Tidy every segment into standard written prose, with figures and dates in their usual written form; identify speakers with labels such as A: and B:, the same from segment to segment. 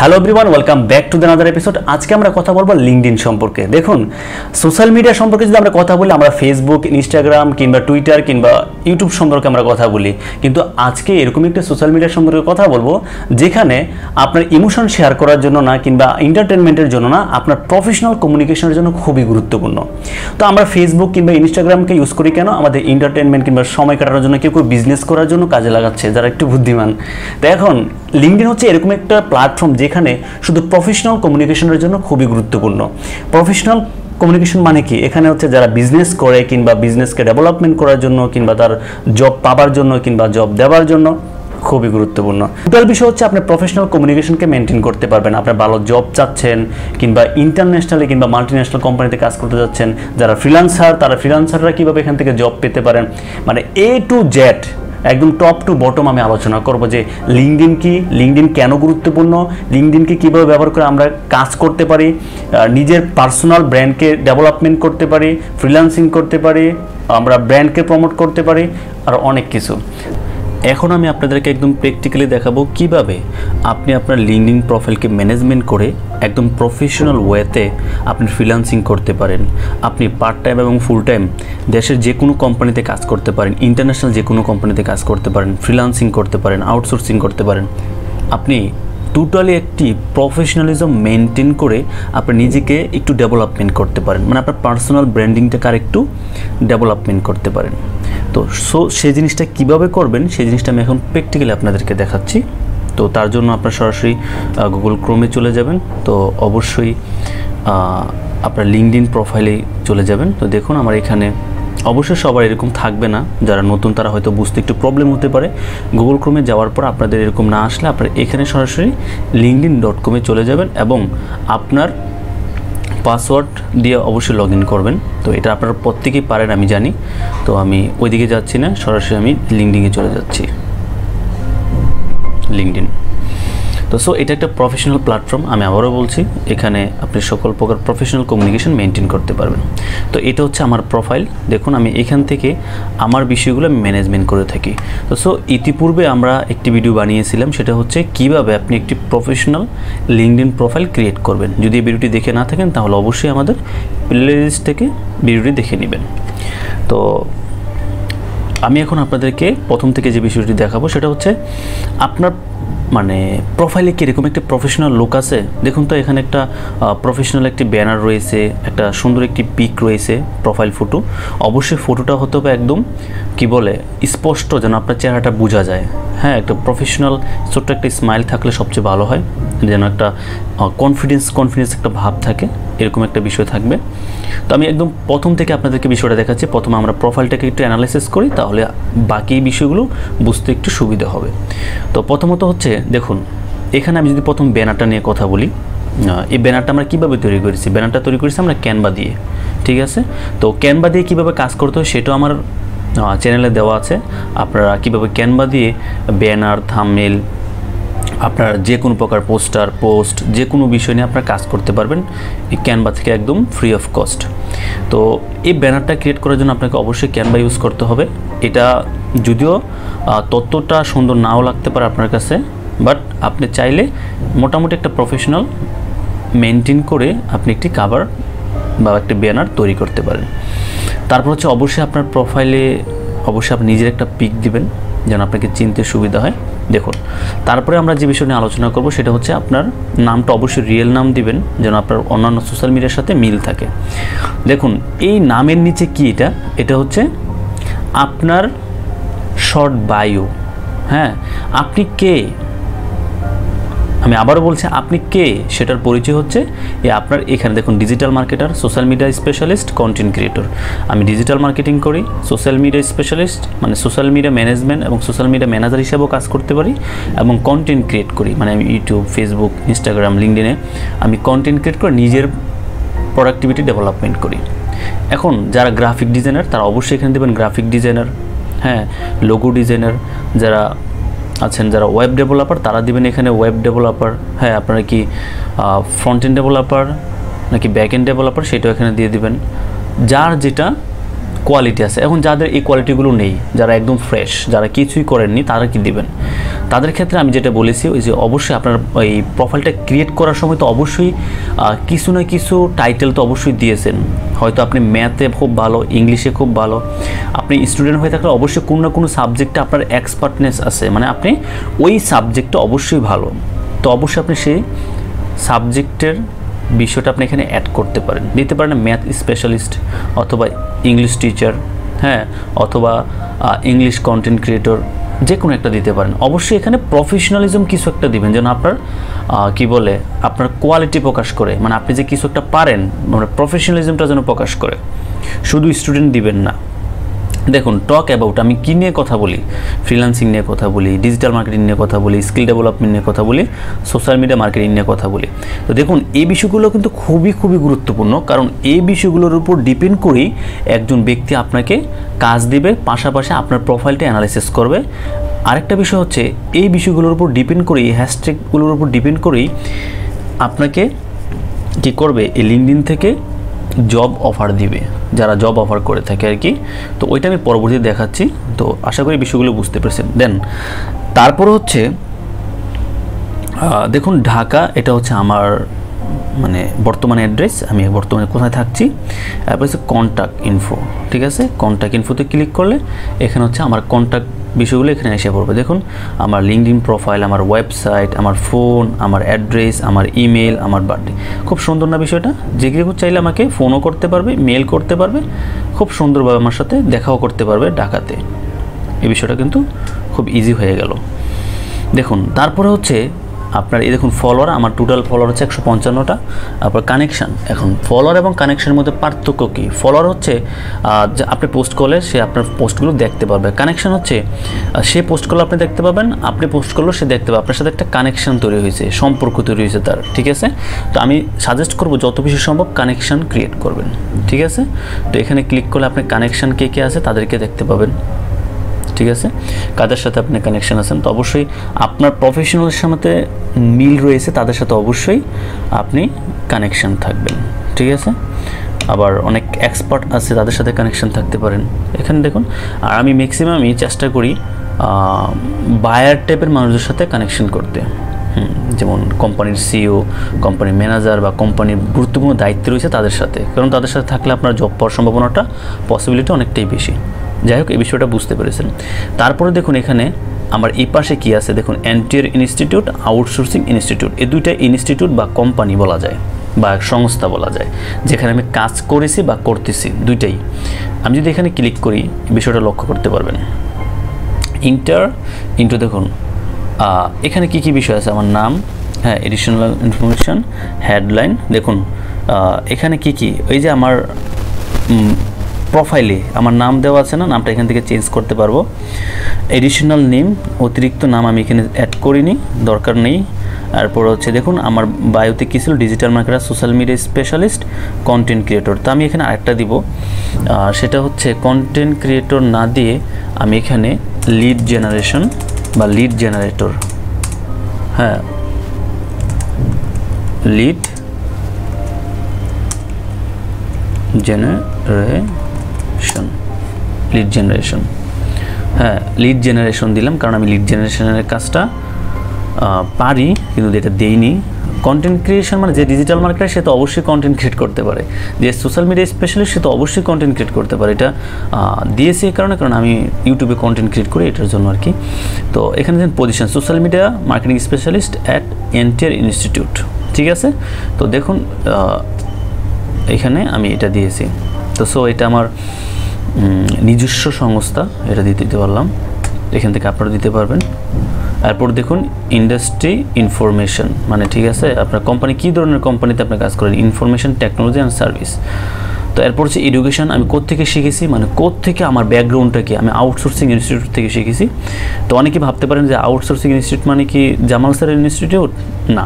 A: Hello everyone, welcome back to the another episode. আজকে আমরা কথা বলবো লিঙ্কডইন সম্পর্কে। দেখুন, সোশ্যাল মিডিয়া সম্পর্কে যদি আমরা কথা বলি, আমরা ফেসবুক, ইনস্টাগ্রাম কিংবা টুইটার কিংবা ইউটিউব সম্পর্কে আমরা কথা বলি, কিন্তু আজকে এরকম একটা সোশ্যাল মিডিয়া সম্পর্কে কথা বলবো যেখানে আপনার ইমোশন শেয়ার করার জন্য না কিংবা এন্টারটেনমেন্টের জন্য না, আপনার প্রফেশনাল কমিউনিকেশনের জন্য খুবই গুরুত্বপূর্ণ। তো আমরা ফেসবুক কিংবা ইনস্টাগ্রামকে ইউজ করি কেন? আমাদের এন্টারটেনমেন্ট কিংবা সময় কাটানোর জন্য, কেউ কেউ বিজনেস করার জন্য কাজে লাগাচ্ছে যারা একটু বুদ্ধিমান। তো এখন লিঙ্কডইন হচ্ছে এরকম একটা প্ল্যাটফর্ম যেখানে শুধু প্রফেশনাল কমিউনিকেশনের জন্য খুবই গুরুত্বপূর্ণ। প্রফেশনাল কমিউনিকেশন মানে কি? এখানে হচ্ছে যারা বিজনেস করে কিংবা বিজনেসকে ডেভেলপমেন্ট করার জন্য কিংবা তার জব পাবার জন্য কিংবা জব দেওয়ার জন্য খুবই গুরুত্বপূর্ণ। টোটাল বিষয় হচ্ছে আপনি প্রফেশনাল কমিউনিকেশনকে মেনটেন করতে পারবেন। আপনার ভালো জব চাচ্ছেন কিংবা ইন্টারন্যাশনালি কিংবা মাল্টিন্যাশনাল কোম্পানিতে কাজ করতে যাচ্ছেন, যারা ফ্রিল্যান্সার, তারা ফ্রিল্যান্সাররা কীভাবে এখান থেকে জব পেতে পারেন, মানে এ টু জেড একদম টপ টু বটম আমি আলোচনা করব যে লিঙ্কডইন কি, লিঙ্কডইন কেন গুরুত্বপূর্ণ, লিঙ্কডইনকে কীভাবে ব্যবহার করে আমরা কাজ করতে পারি, নিজের পার্সোনাল ব্র্যান্ডকে ডেভেলপমেন্ট করতে পারি, ফ্রিল্যান্সিং করতে পারি, আমরা ব্র্যান্ডকে প্রমোট করতে পারি, আর অনেক কিছু। এখন আমি আপনাদেরকে একদম প্র্যাকটিক্যালি দেখাবো কিভাবে আপনি আপনার লিঙ্কডইন প্রোফাইলকে ম্যানেজমেন্ট করে একদম প্রফেশনাল ওয়েতে আপনি ফ্রিল্যান্সিং করতে পারেন। আপনি পার্ট টাইম এবং ফুল টাইম দেশের যে কোনো কোম্পানিতে কাজ করতে পারেন, ইন্টারন্যাশনাল যে কোনো কোম্পানিতে কাজ করতে পারেন, ফ্রিল্যান্সিং করতে পারেন, আউটসোর্সিং করতে পারেন। আপনি টোটালি একটি প্রফেশনালিজম মেনটেন করে আপনি নিজেকে একটু ডেভেলপমেন্ট করতে পারেন, মানে আপনার পার্সোনাল ব্র্যান্ডিংটাকে আর একটু ডেভেলপমেন্ট করতে পারেন। তো সেই জিনিসটা কিভাবে করবেন সেই জিনিসটা আমি এখন প্র্যাকটিক্যালি আপনাদেরকে দেখাচ্ছি। তো তার জন্য আপনার সরাসরি গুগল ক্রোমে চলে যাবেন। তো অবশ্যই আপনার লিঙ্কডইন প্রোফাইলে চলে যাবেন। তো দেখুন আমার এখানে অবশ্যই সবার এরকম থাকবে না, যারা নতুন তারা হয়তো বুঝতে একটু প্রবলেম হতে পারে। গুগল ক্রোমে যাওয়ার পর আপনাদের এরকম না আসলে আপনারা এখানে সরাসরি linkedin.com চলে যাবেন এবং আপনার পাসওয়ার্ড দিয়ে অবশ্যই লগ ইন করবেন। তো এটা আপনারা প্রত্যেকেই পারেন আমি জানি। তো আমি ওইদিকে যাচ্ছি না, সরাসরি আমি লিঙ্কডইনে চলে যাচ্ছি। লিঙ্কডইন তো এটা একটা প্রফেশনাল প্ল্যাটফর্ম। আমি আবারও বলছি, এখানে আপনি সকল প্রকার প্রফেশনাল কমিউনিকেশন মেনটেন করতে পারবেন। তো এটা হচ্ছে আমার প্রোফাইল। দেখুন আমি এখান থেকে আমার বিষয়গুলো আমি ম্যানেজমেন্ট করে থাকি। তো ইতিপূর্বে আমরা একটি ভিডিও বানিয়েছিলাম, সেটা হচ্ছে কিভাবে আপনি একটি প্রফেশনাল লিঙ্কডইন প্রোফাইল ক্রিয়েট করবেন। যদি এই ভিডিওটি দেখে না থাকেন তাহলে অবশ্যই আমাদের প্লেলিস্ট থেকে ভিডিওটি দেখে নেবেন। তো আমি এখন আপনাদেরকে প্রথম থেকে যে বিষয়টি দেখাবো সেটা হচ্ছে আপনার মানে প্রোফাইলে কীরকম একটা প্রফেশনাল লুক আছে। দেখুন তো এখানে একটা প্রফেশনাল একটি ব্যানার রয়েছে, একটা সুন্দর একটি পিক রয়েছে, প্রোফাইল ফটো। অবশ্যই ফটোটা হতে হবে একদম কি বলে স্পষ্ট, যেন আপনার চেহারাটা বোঝা যায়। হ্যাঁ, একটা প্রফেশনাল ছোট্ট একটা স্মাইল থাকলে সবচেয়ে ভালো হয়, যেন একটা কনফিডেন্স একটা ভাব থাকে, এরকম একটা বিষয় থাকবে। তো আমি একদম প্রথম থেকে আপনাদেরকে বিষয়টা দেখাচ্ছি। প্রথমে আমরা প্রোফাইলটাকে একটু অ্যানালাইসিস করি, তাহলে বাকি বিষয়গুলো বুঝতে একটু সুবিধা হবে। তো প্রথমত হচ্ছে দেখুন, এখানে আমি যদি প্রথম ব্যানারটা নিয়ে কথা বলি, এই ব্যানারটা আমরা কীভাবে তৈরি করেছি? ব্যানারটা তৈরি করেছি আমরা ক্যানভা দিয়ে, ঠিক আছে? তো ক্যানভা দিয়ে কীভাবে কাজ করতে হয় সেটাও আমার চ্যানেলে দেওয়া আছে। আপনারা কীভাবে ক্যানভা দিয়ে ব্যানার, থাম্বনেল, আপনার যে কোনো প্রকার পোস্ট যে কোনো বিষয় নিয়ে আপনারা কাজ করতে পারবেন এই ক্যানভা থেকে একদম ফ্রি অফ কস্ট। তো এই ব্যানারটা ক্রিয়েট করার জন্য আপনাকে অবশ্যই ক্যানভা ইউজ করতে হবে। এটা যদিও তথ্যটা সুন্দর নাও লাগতে পারে আপনার কাছে, বাট আপনি চাইলে মোটামুটি একটা প্রফেশনাল মেনটেন করে আপনি একটি কাভার বা একটি ব্যানার তৈরি করতে পারেন। তারপর হচ্ছে অবশ্যই আপনার প্রোফাইলে অবশ্যই আপনি নিজের একটা পিক দিবেন যেন আপনাকে চিনতে সুবিধা হয়। দেখুন, তারপরে আমরা যে বিষয় নিয়ে আলোচনা করব সেটা হচ্ছে আপনার নামটা অবশ্যই রিয়েল নাম দিবেন, যেন আপনার অন্যান্য সোশ্যাল মিডিয়ার সাথে মিল থাকে। দেখুন এই নামের নিচে কি, এটা হচ্ছে আপনার শর্ট বায়ো। হ্যাঁ, আপনি কে, আমি আবারও বলছি আপনি কে সেটার পরিচয় হচ্ছে আপনার এখানে দেখুন digital marketer, social media specialist, content creator. আমি ডিজিটাল মার্কেটিং করি, সোশ্যাল মিডিয়া স্পেশালিস্ট মানে সোশ্যাল মিডিয়া ম্যানেজমেন্ট এবং সোশ্যাল মিডিয়া ম্যানেজার হিসেবেও কাজ করতে পারি, এবং কন্টেন্ট ক্রিয়েট করি, মানে আমি ইউটিউব, ফেসবুক, ইনস্টাগ্রাম, লিঙ্কডইনে আমি কন্টেন্ট ক্রিয়েট করে নিজের প্রোডাক্টিভিটি ডেভেলপমেন্ট করি। এখন যারা গ্রাফিক ডিজাইনার তারা অবশ্যই এখানে দেবেন গ্রাফিক ডিজাইনার, হ্যাঁ, লোগো ডিজাইনার। যারা আছেন যারা ওয়েব ডেভেলপার তারা দিবেন এখানে ওয়েব ডেভেলপার। হ্যাঁ, আপনারা কি ফ্রন্ট এন্ড ডেভেলপার নাকি ব্যাক এন্ড ডেভেলপার সেটাও এখানে দিয়ে দিবেন। যার যেটা কোয়ালিটি আছে। এখন যাদের এই কোয়ালিটিগুলো নেই, যারা একদম ফ্রেশ, যারা কিছুই করেননি, তারা কি দিবেন? তাদের ক্ষেত্রে আমি যেটা বলেছি ওই যে অবশ্যই আপনার এই প্রোফাইলটা ক্রিয়েট করার সময় তো অবশ্যই কিছু না কিছু টাইটেল তো অবশ্যই দিয়েছেন। হয়তো আপনি ম্যাথে খুব ভালো, ইংলিশে খুব ভালো, আপনি স্টুডেন্ট হয়ে থাকলে অবশ্যই কোনো না কোনো সাবজেক্টে আপনার এক্সপার্টনেস আছে, মানে আপনি ওই সাবজেক্টটা অবশ্যই ভালো। তো অবশ্যই আপনি সেই সাবজেক্টের বিষয়টা আপনি এখানে অ্যাড করতে পারেন, দিতে পারেন ম্যাথ স্পেশালিস্ট অথবা ইংলিশ টিচার, হ্যাঁ, অথবা ইংলিশ কন্টেন্ট ক্রিয়েটর, যে কোনো একটা দিতে পারেন। অবশ্যই এখানে প্রফেশনালিজম কিছু একটা দিবেন, যেন আপনার কি বলে আপনার কোয়ালিটি প্রকাশ করে, মানে আপনি যে কিছু একটা পারেন, মানে প্রফেশনালিজমটা যেন প্রকাশ করে। শুধু স্টুডেন্ট দিবেন না। দেখুন, টক অ্যাবাউট, আমি কী নিয়ে কথা বলি? ফ্রিল্যান্সিং নিয়ে কথা বলি, ডিজিটাল মার্কেটিং নিয়ে কথা বলি, স্কিল ডেভেলপমেন্ট নিয়ে কথা বলি, সোশ্যাল মিডিয়া মার্কেটিং নিয়ে কথা বলি। তো দেখুন, এই বিষয়গুলো কিন্তু খুবই খুবই গুরুত্বপূর্ণ, কারণ এই বিষয়গুলোর উপর ডিপেন্ড করেই একজন ব্যক্তি আপনাকে কাজ দিবে, পাশাপাশি আপনার প্রোফাইলটা অ্যানালাইসিস করবে। আরেকটা বিষয় হচ্ছে, এই বিষয়গুলোর উপর ডিপেন্ড করেই, হ্যাশট্যাগুলোর উপর ডিপেন্ড করেই আপনাকে কী করবে, এই লিঙ্কডইন থেকে জব অফার দিবে, যারা জব অফার করে থাকে আর কি। তো ওইটা আমি পরবর্তীতে দেখাচ্ছি। তো আশা করি বিষয়গুলো বুঝতে পেরেছেন। দেন তারপর হচ্ছে দেখুন, ঢাকা, এটা হচ্ছে আমার মানে বর্তমানে অ্যাড্রেস, আমি বর্তমানে কোথায় থাকছি। তারপর হচ্ছে কন্ট্যাক্ট ইনফো, ঠিক আছে। কন্ট্যাক্ট ইনফোতে ক্লিক করলে এখানে হচ্ছে আমার কন্ট্যাক্ট বিষয়গুলো এখানে এসে পড়বে। দেখুন, আমার লিঙ্কডইন প্রোফাইল, আমার ওয়েবসাইট, আমার ফোন, আমার অ্যাড্রেস, আমার ইমেল, আমার বার্থডে। খুব সুন্দর না বিষয়টা? যে কেউ চাইলে আমাকে ফোনও করতে পারবে, মেল করতে পারবে, খুব সুন্দরভাবে আমার সাথে দেখাও করতে পারবে ঢাকাতে। এই বিষয়টা কিন্তু খুব ইজি হয়ে গেল। দেখুন, তারপরে হচ্ছে আপনার এই দেখুন ফলোয়ার, আমার টোটাল ফলোয়ার হচ্ছে 155টা। তারপর কানেকশান, এখন ফলোয়ার এবং কানেকশানের মধ্যে পার্থক্য কী? ফলোয়ার হচ্ছে আপনি পোস্ট করলে সে আপনার পোস্টগুলো দেখতে পারবে। কানেকশান হচ্ছে সে পোস্ট করলে আপনি দেখতে পাবেন, আপনি পোস্ট করলেও সে দেখতে পাবে। আপনার সাথে একটা কানেকশান তৈরি হয়েছে, সম্পর্ক তৈরি হয়েছে তার, ঠিক আছে। তো আমি সাজেস্ট করবো যত বেশি সম্ভব কানেকশান ক্রিয়েট করবেন, ঠিক আছে। তো এখানে ক্লিক করলে আপনি কানেকশান কে কে আছে তাদেরকে দেখতে পাবেন, ঠিক আছে, কাদের সাথে আপনি কানেকশান আছেন। তো অবশ্যই আপনার প্রফেশনালের সাথে মিল রয়েছে, তাদের সাথে অবশ্যই আপনি কানেকশান থাকবেন, ঠিক আছে। আবার অনেক এক্সপার্ট আছে, তাদের সাথে কানেকশান থাকতে পারেন। এখানে দেখুন, আর আমি ম্যাক্সিমামই চেষ্টা করি বায়ার টাইপের মানুষদের সাথে কানেকশান করতে, যেমন কোম্পানির সিইও, কোম্পানির ম্যানেজার বা কোম্পানির গুরুত্বপূর্ণ দায়িত্ব রয়েছে তাদের সাথে, কারণ তাদের সাথে থাকলে আপনার জব পাওয়ার সম্ভাবনাটা, পসিবিলিটি অনেকটাই বেশি। যাই হোক, এই বিষয়টা বুঝতে পেরেছেন। তারপরে দেখুন, এখানে আমার এই পাশে কী আছে দেখুন, এনটিআর ইনস্টিটিউট, আউটসোর্সিং ইনস্টিটিউট। এই দুইটা ইনস্টিটিউট বা কোম্পানি বলা যায় বা সংস্থা বলা যায়, যেখানে আমি কাজ করেছি বা করতেছি, দুইটাই। আমি যদি এখানে ক্লিক করি, বিষয়টা লক্ষ্য করতে পারবেন। ইন্টু দেখুন, এখানে কি কি বিষয় আছে, আমার নাম, হ্যাঁ, এডিশনাল ইনফরমেশন, হেডলাইন। দেখুন এখানে কি কি, এই যে আমার প্রোফাইলে আমার নাম দেওয়া আছে না, নামটা এখান থেকে চেঞ্জ করতে পারবো। এডিশনাল নেম, অতিরিক্ত নাম আমি এখানে অ্যাড করিনি, দরকার নেই। তারপর হচ্ছে দেখুন, আমার বায়োতে কী ছিল, digital marketer, social media specialist, content creator. তো আমি এখানে আরেকটা দিব, সেটা হচ্ছে কন্টেন্ট ক্রিয়েটর না দিয়ে আমি এখানে লিড জেনারেশন বা লিড জেনারেটর, হ্যাঁ, লিড জেনারেশন, হ্যাঁ, লিড জেনারেশন দিলাম, কারণ আমি লিড জেনারেশনের কাজটা পারি, কিন্তু এটা দেইনি। কন্টেন্ট ক্রিয়েশন মানে যে ডিজিটাল মার্কেটার সে তো অবশ্যই কন্টেন্ট ক্রিয়েট করতে পারে, যে সোশ্যাল মিডিয়া স্পেশালিস্ট সে তো অবশ্যই কন্টেন্ট ক্রিয়েট করতে পারে। এটা দিয়েছি এই কারণে, কারণ আমি ইউটিউবে কন্টেন্ট ক্রিয়েট করি, এটার জন্য আর কি। তো এখানে যেন position social media marketing specialist at NTR institute, ঠিক আছে। তো দেখুন এখানে আমি এটা দিয়েছি। তো সো এটা আমার নিজস্ব সংস্থা, এটা দিতে পারলাম, এখান থেকে আপনারা দিতে পারবেন। এরপর দেখুন ইন্ডাস্ট্রি ইনফরমেশন, মানে ঠিক আছে, আপনার কোম্পানি কী ধরনের কোম্পানিতে আপনি কাজ করেন, ইনফরমেশন টেকনোলজি অ্যান্ড সার্ভিস। তো এরপর হচ্ছে এডুকেশন, আমি কোত্থেকে শিখেছি, মানে কোত্থেকে আমার ব্যাকগ্রাউন্ডটা কি, আমি আউটসোর্সিং ইনস্টিটিউট থেকে শিখেছি। তো অনেকে ভাবতে পারেন যে আউটসোর্সিং ইনস্টিটিউট মানে কি জামাল স্যারের ইনস্টিটিউট? না,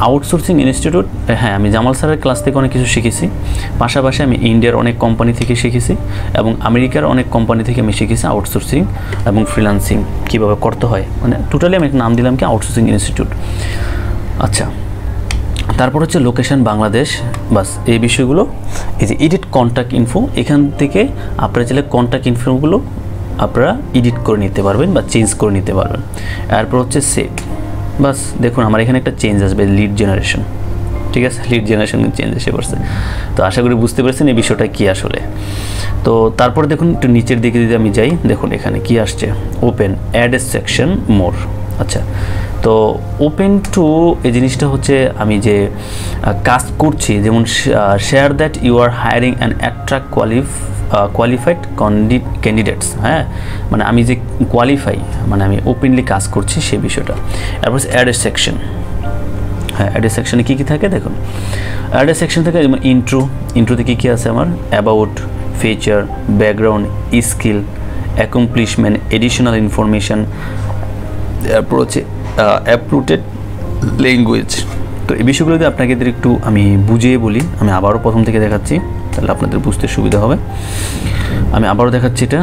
A: আউটসোর্সিং ইনস্টিটিউট, হ্যাঁ, আমি জামাল স্যারের ক্লাস থেকে অনেক কিছু শিখেছি, পাশাপাশি আমি ইন্ডিয়ার অনেক কোম্পানি থেকে শিখেছি এবং আমেরিকার অনেক কোম্পানি থেকে আমি শিখেছি আউটসোর্সিং এবং ফ্রিল্যান্সিং কীভাবে করতে হয়, মানে টোটালি আমি একটা নাম দিলাম কি আউটসোর্সিং ইনস্টিটিউট। আচ্ছা, তারপর হচ্ছে লোকেশন বাংলাদেশ, বাস এই বিষয়গুলো। এই যে এডিট কন্ট্যাক্ট ইনফো, এখান থেকে আপনারা চাইলে কন্ট্যাক্ট ইনফোগুলো আপনারা এডিট করে নিতে পারবেন বা চেঞ্জ করে নিতে পারবেন। এরপর হচ্ছে সেভ, বাস দেখুন আমার এখানে একটা চেঞ্জ আসবে, লিড জেনারেশন, ঠিক আছে, লিড জেনারেশন চেঞ্জ এসে পড়ছে। তো আশা করি বুঝতে পেরেছেন এই বিষয়টা কী আসলে। তো তারপরে দেখুন একটু নিচের দিকে যদি আমি যাই, দেখুন এখানে কি আসছে, ওপেন অ্যাড এ সেকশন মোর। আচ্ছা, তো ওপেন টু এই জিনিসটা হচ্ছে আমি যে কাজ করছি, যেমন share that you are hiring and attract qualified candidates, হ্যাঁ, মানে আমি যে কোয়ালিফাই, মানে আমি ওপেনলি কাজ করছি সেই বিষয়টা। তারপর অ্যাড এ সেকশন, হ্যাঁ, অ্যাড এ সেকশনে কী কী থাকে দেখুন, অ্যাড এ সেকশন থেকে যেমন ইন্ট্রোতে কী কী আছে আমার, about, feature, background, skill, accomplishment, additional information, তারপর হচ্ছে অ্যাপ্রুটেড ল্যাঙ্গুয়েজ। তো এই বিষয়গুলো যদি আপনাকে একটু আমি বুঝিয়ে বলি, আমি আবারও প্রথম থেকে দেখাচ্ছি, তাহলে আপনাদের বুঝতে সুবিধা হবে। আমি আবারও দেখাচ্ছি এটা,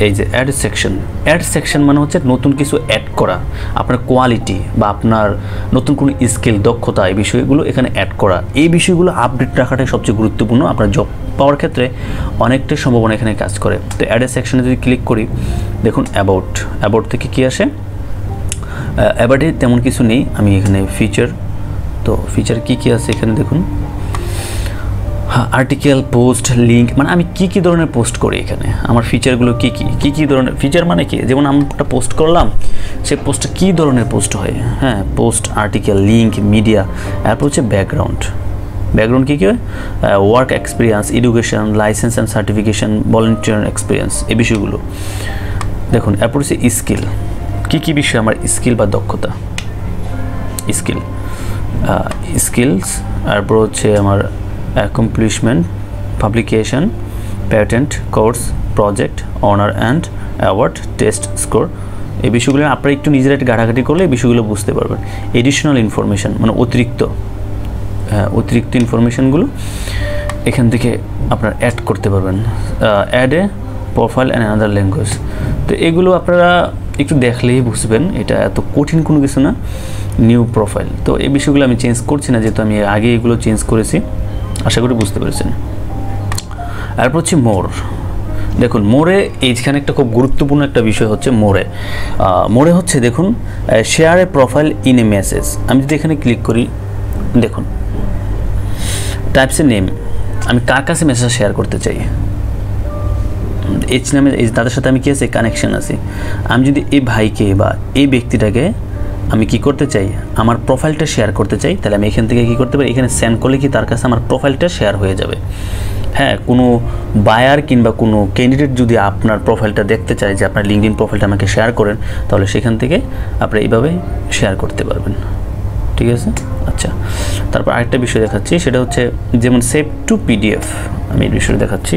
A: এই যে অ্যাড সেকশন মানে হচ্ছে নতুন কিছু অ্যাড করা, আপনার কোয়ালিটি বা আপনার নতুন কোনো স্কিল, দক্ষতা, এই বিষয়গুলো এখানে অ্যাড করা। এই বিষয়গুলো আপডেট রাখাটাই সবচেয়ে গুরুত্বপূর্ণ আপনার জব পাওয়ার ক্ষেত্রে, অনেকটাই সম্ভাবনা এখানে কাজ করে। তো অ্যাড সেকশনে যদি ক্লিক করি, দেখুন অ্যাবাউট থেকে কী আসে, অ্যাবাউটে তেমন কিছু নেই, আমি এখানে ফিচার, তো ফিচার কী আছে এখানে দেখুন, আর্টিকেল, পোস্ট, লিঙ্ক, মানে আমি কী ধরনের পোস্ট করি এখানে, আমার ফিচারগুলো কী ধরনের ফিচার, মানে কি, যেমন আমি একটা পোস্ট করলাম, সেই পোস্টটা কী ধরনের পোস্ট হয়, হ্যাঁ, পোস্ট, আর্টিকেল, লিঙ্ক, মিডিয়া। এরপর হচ্ছে ব্যাকগ্রাউন্ড কী হয়, work experience, education, licence and certification, volunteer experience, এই বিষয়গুলো দেখুন। এরপর হচ্ছে স্কিল, কী বিষয় আমার স্কিল বা দক্ষতা, স্কিলস। এরপর হচ্ছে আমার accomplishment, publication, patent, course, project, honour and award, test score. এই বিষয়গুলো আপনারা একটু নিজেরা একটু ঘাটাঘাটি করলে এই বিষয়গুলো বুঝতে পারবেন। এডিশনাল ইনফরমেশন মানে অতিরিক্ত ইনফরমেশনগুলো এখান থেকে আপনারা অ্যাড করতে পারবেন। Add a profile and another language, তো এগুলো আপনারা একটু দেখলেই বুঝবেন, এটা এত কঠিন কোনো কিছু না। নিউ প্রোফাইল, তো এই বিষয়গুলো আমি চেঞ্জ করছি না, যেহেতু আমি আগে এগুলো চেঞ্জ করেছি, আশা করি বুঝতে পেরেছেন। এরপর হচ্ছে দেখুন মোরে এইখানে একটা খুব গুরুত্বপূর্ণ একটা বিষয় হচ্ছে মোরে হচ্ছে দেখুন, share A profile in a message. আমি যদি এখানে ক্লিক করি, দেখুন টাইপস এ নেম, আমি কার কাছে মেসেজ শেয়ার করতে চাই, এইচ নামে তাদের সাথে আমি কি আছে, কানেকশন আছে। আমি যদি এই ভাইকে বা এই ব্যক্তিটাকে আমি কি করতে চাই, আমার প্রোফাইলটা শেয়ার করতে চাই, তাহলে আমি এখান থেকে কি করতে পারি, এখানে সেন্ড করলে কি তার কাছে আমার প্রোফাইলটা শেয়ার হয়ে যাবে। হ্যাঁ, কোনো বায়ার কিংবা কোনো ক্যান্ডিডেট যদি আপনার প্রোফাইলটা দেখতে চায় যে আপনার লিঙ্কডইন প্রোফাইলটা আমাকে শেয়ার করেন, তাহলে সেখান থেকে আপনি এইভাবে শেয়ার করতে পারবেন, ঠিক আছে। আচ্ছা, তারপর আরেকটা বিষয় দেখাচ্ছি, সেটা হচ্ছে যেমন সেভ টু পিডিএফ, আমি এই বিষয়টা দেখাচ্ছি,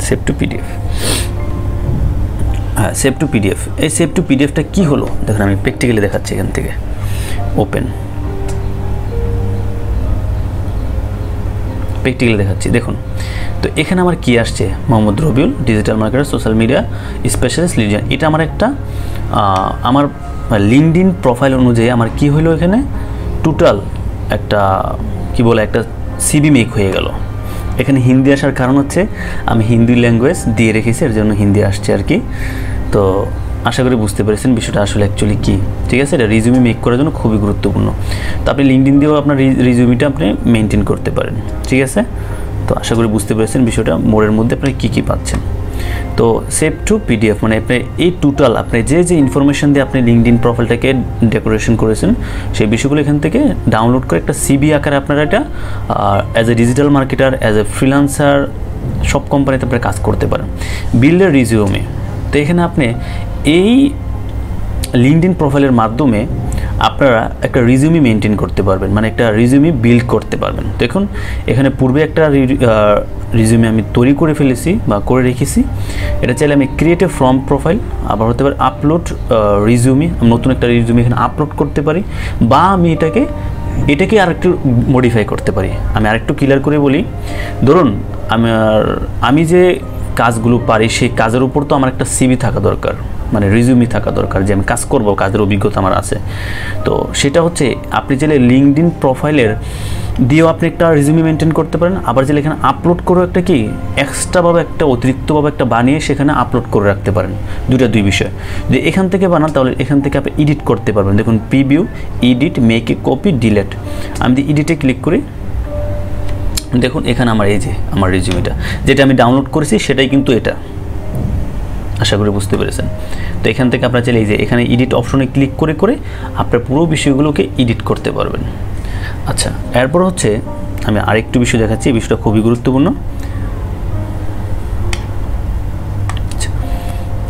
A: সেভ টু পিডিএফ। হ্যাঁ, সেভ টু পিডিএফ, এই সেভ টু পিডিএফটা কী হলো দেখুন, আমি প্র্যাকটিক্যালি দেখাচ্ছি। এখান থেকে ওপেন, প্র্যাকটিক্যালি দেখাচ্ছি দেখুন। তো এখানে আমার কি আসছে, Mohammad Rabiul, digital marketer, social media specialist, leader. এটা আমার একটা আমার লিঙ্কডইন প্রোফাইল অনুযায়ী আমার কি হলো, এখানে টোটাল একটা কি বলে একটা সিভি মেক হয়ে গেল। এখানে হিন্দি আসার কারণ হচ্ছে আমি হিন্দি ল্যাঙ্গুয়েজ দিয়ে রেখেছি, এর জন্য হিন্দি আসছে আর কি। তো আশা করি বুঝতে পেরেছেন বিষয়টা আসলে অ্যাকচুয়ালি কী, ঠিক আছে। এটা রিজিউমি মেক করার জন্য খুবই গুরুত্বপূর্ণ। তো আপনি লিঙ্কডইন দিয়েও আপনার রিজিউমিটা আপনি মেনটেন করতে পারেন, ঠিক আছে। তো আশা করি বুঝতে পেরেছেন বিষয়টা, মোড়ের মধ্যে আপনি কী পাচ্ছেন। তো সেভ টু পিডিএফ মানে আপনি এই টোটাল আপনি যে ইনফরমেশন দিয়ে আপনি লিঙ্কডইন প্রোফাইলটাকে ডেকোরেশন করেছেন, সেই বিষয়গুলো এখান থেকে ডাউনলোড করে একটা সিবি আকারে আপনারা এটা as a digital marketer, as a freelancer সব কোম্পানিতে আপনারা কাজ করতে পারেন। বিল্ডের রিজিউমে, তো এখানে আপনি এই লিঙ্কডইন প্রোফাইলের মাধ্যমে আপনারা একটা রিজিউমি মেনটেন করতে পারবেন, মানে একটা রিজিউমি বিল্ড করতে পারবেন। দেখুন এখানে পূর্বে একটা রিজিউমি আমি তৈরি করে ফেলেছি বা করে রেখেছি। এটা চাইলে আমি ক্রিয়েটিভ ফ্রম প্রোফাইল, আবার হতে পারে আপলোড রিজিউমি, নতুন একটা রিজিউমি এখানে আপলোড করতে পারি, বা আমি এটাকে আরেকটু মডিফাই করতে পারি। আমি আরেকটু ক্লিয়ার করে বলি, ধরুন আমি যে কাজগুলো পারি সেই কাজের উপর তো আমার একটা সিভি থাকা দরকার, মানে রিজিউমি থাকা দরকার যে আমি কাজ করব, কাজের অভিজ্ঞতা আমার আছে। তো সেটা হচ্ছে আপনি চাইলে লিঙ্কডইন প্রোফাইলের দিয়েও আপনি একটা রিজিউমি মেনটেন করতে পারেন, আবার চাইলে এখানে আপলোড করেও একটা কি এক্সট্রাভাবে একটা অতিরিক্তভাবে একটা বানিয়ে সেখানে আপলোড করে রাখতে পারেন। দুই বিষয়, যদি এখান থেকে বানান তাহলে এখান থেকে আপনি এডিট করতে পারবেন। দেখুন preview, edit, make a copy, delete. আমি যদি এডিটে ক্লিক করি, দেখুন এখানে আমার এই যে আমার রিজিউমিটা যেটা আমি ডাউনলোড করেছি সেটাই কিন্তু এটা, আশা করি বুঝতে পেরেছেন। তো এখান থেকে আপনারা চাইলে এই যে এখানে এডিট অপশনে ক্লিক করে করে আপনার পুরো বিষয়গুলোকে এডিট করতে পারবেন। আচ্ছা, এরপর হচ্ছে আমি আরেকটু বিষয় দেখাচ্ছি, এই বিষয়টা খুবই গুরুত্বপূর্ণ। আচ্ছা,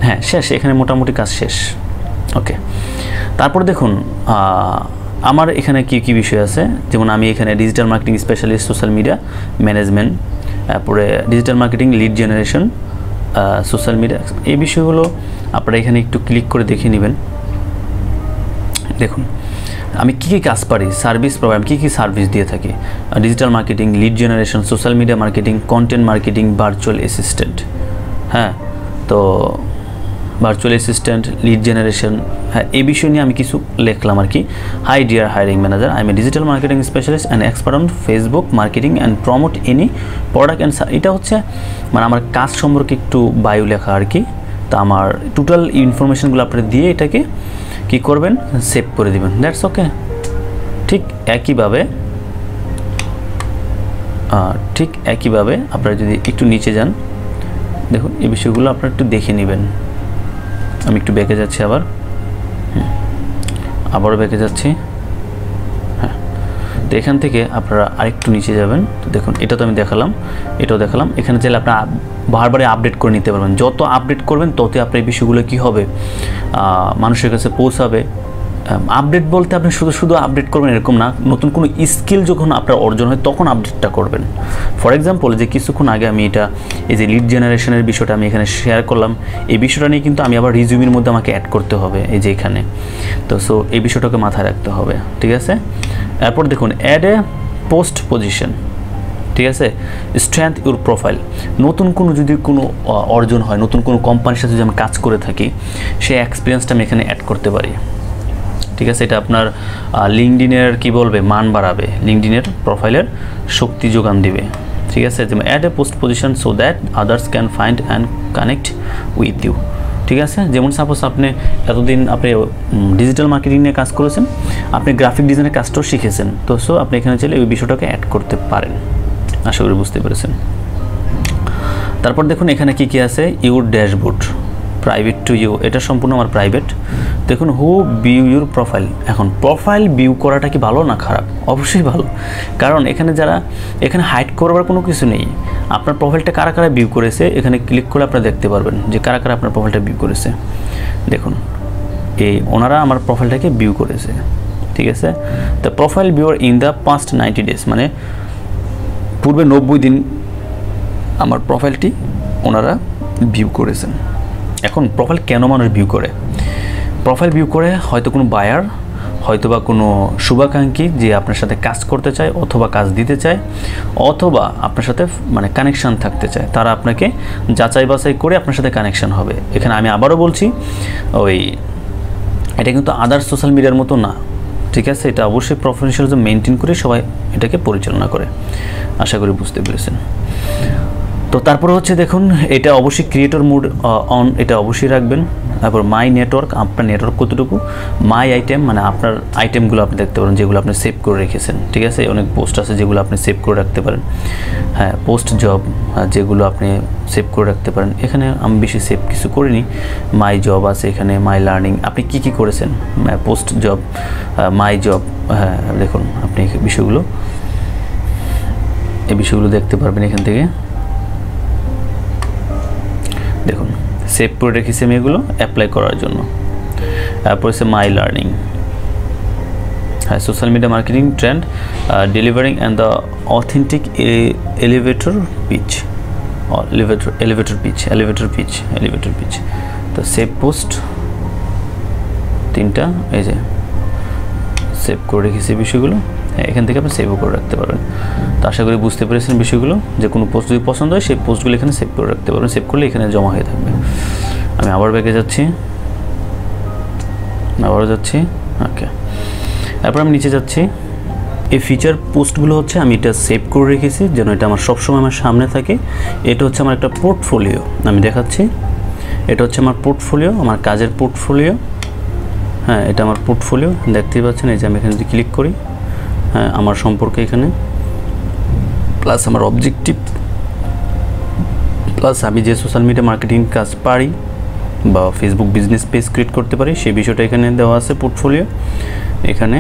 A: হ্যাঁ শেষ, এখানে মোটামুটি কাজ শেষ। ওকে, তারপর দেখুন আমার এখানে কি কি বিষয় আছে, যেমন আমি এখানে digital marketing specialist, social media management, তারপরে digital marketing lead generation, social media, এই বিষয়গুলো আপনারা এখানে একটু ক্লিক করে দেখে নেবেন। দেখুন আমি কী কী কাজ পারি, সার্ভিস প্রোভাইড, কী কী সার্ভিস দিয়ে থাকি, digital marketing, lead generation, social media marketing, content marketing, virtual assistant. হ্যাঁ, তো ভার্চুয়াল অ্যাসিস্ট্যান্ট, লিড জেনারেশন, হ্যাঁ এই বিষয় নিয়ে আমি কিছু লিখলাম আর কি। High deer hiring manager, I M A digital marketing specialist and expert on Facebook marketing and promote any product and, এটা হচ্ছে মানে আমার কাজ সম্পর্কে একটু বায়ু লেখা আর কি। তো আমার টোটাল ইনফরমেশনগুলো আপনারা দিয়ে এটাকে কি করবেন, সেভ করে দিবেন, দ্যাটস ওকে। ঠিক একইভাবে আপনারা যদি একটু নিচে যান, দেখুন এই বিষয়গুলো আপনারা একটু দেখে নেবেন। আমি একটু বেঁকে যাচ্ছি, আবারও বেঁকে যাচ্ছি। হ্যাঁ, তো এখান থেকে আপনারা আরেকটু নিচে যাবেন। তো দেখুন এটা তো আমি দেখালাম, এটাও দেখালাম। এখানে চাইলে আপনারা বারবারই আপডেট করে নিতে পারবেন। যত আপডেট করবেন ততই আপনার এই বিষয়গুলো কী হবে, মানুষের কাছে পৌঁছাবে। আপডেট বলতে আপনি শুধু আপডেট করবেন এরকম না, নতুন কোনো স্কিল যখন আপনার অর্জন হয় তখন আপডেটটা করবেন। ফর এক্সাম্পল, যে কিছুক্ষণ আগে আমি এটা এই যে লিড জেনারেশনের বিষয়টা আমি এখানে শেয়ার করলাম, এই বিষয়টা নিয়ে কিন্তু আমি আবার রিজিউমের মধ্যে আমাকে অ্যাড করতে হবে এই যে এখানে। তো সো এই বিষয়টাকে মাথায় রাখতে হবে, ঠিক আছে। এরপর দেখুন অ্যাড এ পোস্ট পজিশন, ঠিক আছে, স্ট্রেংথ ইউর প্রোফাইল। নতুন কোনো যদি কোনো অর্জন হয়, নতুন কোনো কোম্পানির সাথে যদি আমি কাজ করে থাকি, সেই এক্সপিরিয়েন্সটা আমি এখানে অ্যাড করতে পারি, ঠিক আছে। এটা আপনার লিঙ্কডইনের কি বলবে, মান বাড়াবে, লিঙ্কডইনের প্রোফাইলের শক্তি যোগান দিবে, ঠিক আছে। যেমন add a post position so that others can find and connect with you, ঠিক আছে। যেমন সাপোজ আপনি এতদিন আপনি ডিজিটাল মার্কেটিং নিয়ে কাজ করেছেন, আপনি গ্রাফিক ডিজাইনের কাজটাও শিখেছেন, তো সো আপনি এখানে চাইলে ওই বিষয়টাকে অ্যাড করতে পারেন। আশা করি বুঝতে পেরেছেন। তারপর দেখুন এখানে কি কি আছে, your dashboard, private to you, এটা সম্পূর্ণ আমার প্রাইভেট। দেখুন হু ভিউ ইউর প্রোফাইল। এখন প্রোফাইল ভিউ করাটা কি ভালো না খারাপ? অবশ্যই ভালো, কারণ এখানে হাইড করবার কোনো কিছু নেই। আপনার প্রোফাইলটা কারা কারা ভিউ করেছে এখানে ক্লিক করে আপনারা দেখতে পারবেন যে কারা কারা আপনার প্রোফাইলটা ভিউ করেছে। দেখুন ওনারা আমার প্রোফাইলটাকে ভিউ করেছে, ঠিক আছে। The profile viewer in the past 90 days, মানে পূর্বে 90 দিন আমার প্রোফাইলটি ওনারা ভিউ করেছেন। এখন প্রোফাইল কেন মানুষ ভিউ করে? প্রোফাইল ভিউ করে হয়তো কোনো বায়ার, হয়তো বা কোনো শুভাকাঙ্ক্ষী যে আপনার সাথে কাজ করতে চায় অথবা কাজ দিতে চায়, অথবা আপনার সাথে মানে কানেকশান থাকতে চায়, তারা আপনাকে যাচাই বাছাই করে আপনার সাথে কানেকশান হবে। এখানে আমি আবারও বলছি, এটা কিন্তু আদার্স সোশ্যাল মিডিয়ার মতো না, ঠিক আছে। এটা অবশ্যই প্রফেশনালিজম মেনটেন করে সবাই এটাকে পরিচালনা করে। আশা করি বুঝতে পেরেছেন। তো তারপরে হচ্ছে দেখুন এটা অবশ্যই ক্রিয়েটর মোড অন, এটা অবশ্যই রাখবেন। তারপর মাই নেটওয়ার্ক, আপনার নেটওয়ার্ক কতটুকু, মাই আইটেম, মানে আপনার আইটেমগুলো আপনি দেখতে পারেন যেগুলো আপনি সেভ করে রেখেছেন, ঠিক আছে। অনেক পোস্ট আছে যেগুলো আপনি সেভ করে রাখতে পারেন। হ্যাঁ, পোস্ট জব যেগুলো আপনি সেভ করে রাখতে পারেন। এখানে আমি বেশি সেভ কিছু করিনি। মাই জব আছে এখানে, মাই লার্নিং, আপনি কি কি করেছেন, পোস্ট জব, মাই জব, হ্যাঁ দেখুন আপনি এই বিষয়গুলো দেখতে পারবেন এখান থেকে। দেখুন সেভ করে রেখেছি আমি এগুলো অ্যাপ্লাই করার জন্য। তারপর হচ্ছে মাই লার্নিং, হ্যাঁ social media marketing trend, delivering and the authentic elevator pitch, elevator pitch. তো সেভ পোস্ট 3টা, এই যে সেভ করে রেখেছি বিষয়গুলো, এখান থেকে আপনি সেভও করে রাখতে পারবেন। তো আশা করি বুঝতে পেরেছেন বিষয়গুলো, যে কোনো পোস্ট যদি পছন্দ হয় সেই পোস্টগুলো এখানে সেভ করে রাখতে পারবেন। সেভ করলে এখানে জমা হয়ে থাকবে। আমি আবার ব্যাকে যাচ্ছি। আবারও যাচ্ছি, ওকে। তারপর আমি নিচে যাচ্ছি। এই ফিচার পোস্টগুলো হচ্ছে আমি এটা সেভ করে রেখেছি যেন এটা আমার সবসময় আমার সামনে থাকে। এটা হচ্ছে আমার একটা পোর্টফোলিও, আমি দেখাচ্ছি। এটা হচ্ছে আমার পোর্টফোলিও, আমার কাজের পোর্টফোলিও। হ্যাঁ, এটা আমার পোর্টফোলিও, দেখতেই পাচ্ছেন। এই যে আমি এখানে যদি ক্লিক করি, হ্যাঁ, আমার সম্পর্কে এখানে, প্লাস আমার অবজেক্টিভ, প্লাস আমি যে সোশ্যাল মিডিয়া মার্কেটিং কাজ পারি বা ফেসবুক বিজনেস পেজ ক্রিয়েট করতে পারি সেই বিষয়টা এখানে দেওয়া আছে। পোর্টফোলিও, এখানে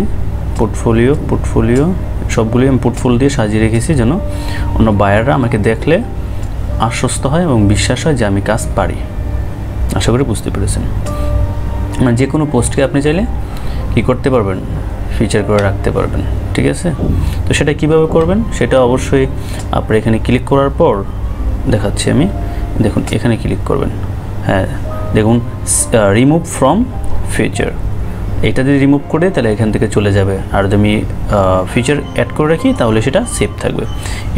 A: পোর্টফোলিও সবগুলোই আমি পোর্টফোলিও দিয়ে সাজিয়ে রেখেছি যেন অন্য বায়াররা আমাকে দেখলে আশ্বস্ত হয় এবং বিশ্বাস হয় যে আমি কাজ পারি। আশা করি বুঝতে পেরেছেন। মানে যে কোনো পোস্টকে আপনি চাইলে কী করতে পারবেন, ফিচার করে রাখতে পারবেন, ঠিক আছে। তো সেটা কিভাবে করবেন সেটা অবশ্যই আপনি এখানে ক্লিক করার পর দেখাচ্ছি আমি। দেখুন এখানে ক্লিক করবেন, হ্যাঁ দেখুন রিমুভ ফ্রম ফিচার, এটা যদি রিমুভ করে তাহলে এখান থেকে চলে যাবে। আর যদি আমি ফিচার অ্যাড করে রাখি তাহলে সেটা সেভ থাকবে,